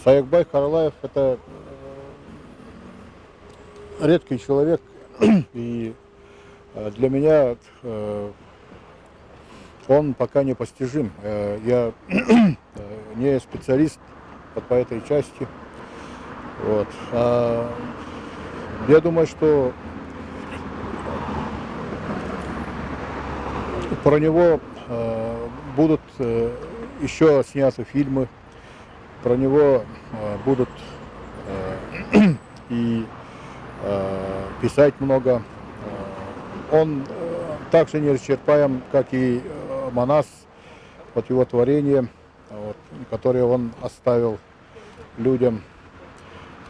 Саякбай Каралаев – это редкий человек, и для меня он пока непостижим. Я не специалист по этой части. Вот. Я думаю, что про него будут еще сняты фильмы, про него будут и писать много. Он также неисчерпаем, как и Манас, вот его творение, вот, которое он оставил людям.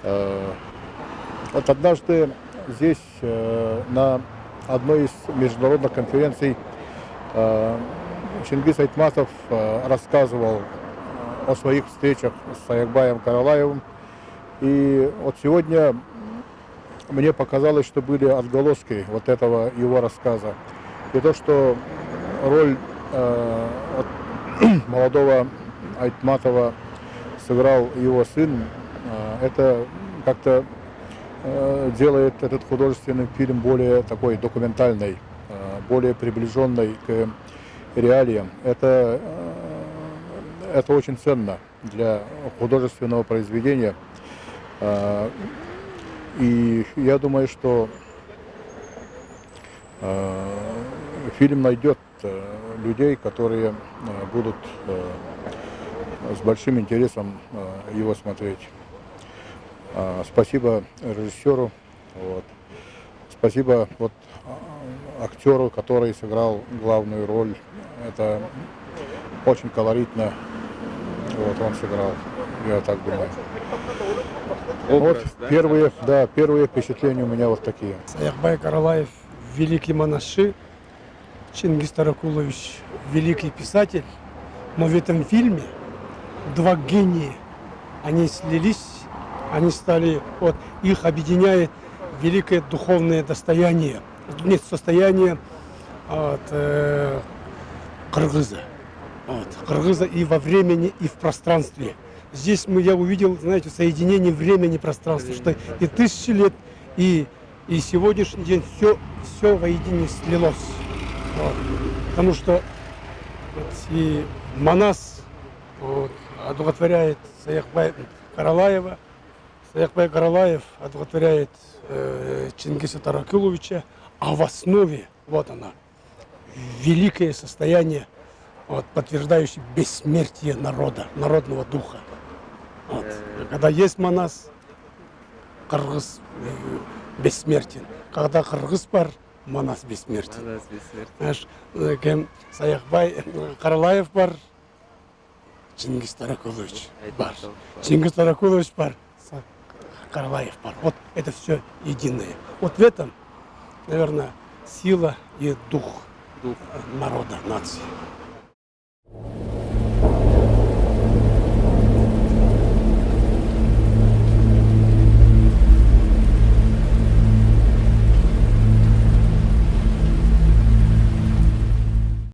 Вот однажды здесь на одной из международных конференций Чингис Айтматов рассказывал о своих встречах с Саякбаем Каралаевым. И вот сегодня мне показалось, что были отголоски вот этого его рассказа. И то, что роль молодого Айтматова сыграл его сын, это как-то делает этот художественный фильм более такой документальный, более приближенный к реалиям. Это очень ценно для художественного произведения. И я думаю, что фильм найдет людей, которые будут с большим интересом его смотреть. Спасибо режиссеру, вот. Спасибо вот актеру, который сыграл главную роль. Это очень колоритно. Вот он сыграл, я так думаю. Образ, вот да? Первые впечатления у меня вот такие. Саякбай Каралаев – великий монаши, Чингис Таракулович – великий писатель. Но в этом фильме два гения, они слились, они стали, вот их объединяет великое духовное достояние, нет, состояние от кыргыза. Вот, кыргыза и во времени, и в пространстве. Здесь я увидел, знаете, соединение времени и пространства, что и тысячи лет, и сегодняшний день все воедине слилось. Вот. Потому что вот, и Манас вот, одухотворяет Саякбай Каралаева, Саякбай Каралаев одухотворяет Чингиса Таракуловича, а в основе, вот она, великое состояние, вот, подтверждающее бессмертие народа, народного духа. Вот. Когда есть Манас, кыргыз бессмертен. Когда кыргыз бар, Манас бессмертен. Манас бессмертен. Кем Саякбай Каралаев бар, Чингис Таракулович бар. Чингис Таракулович бар, Каралаев бар. Вот это все единое. Вот в этом, наверное, сила и дух народа, нации.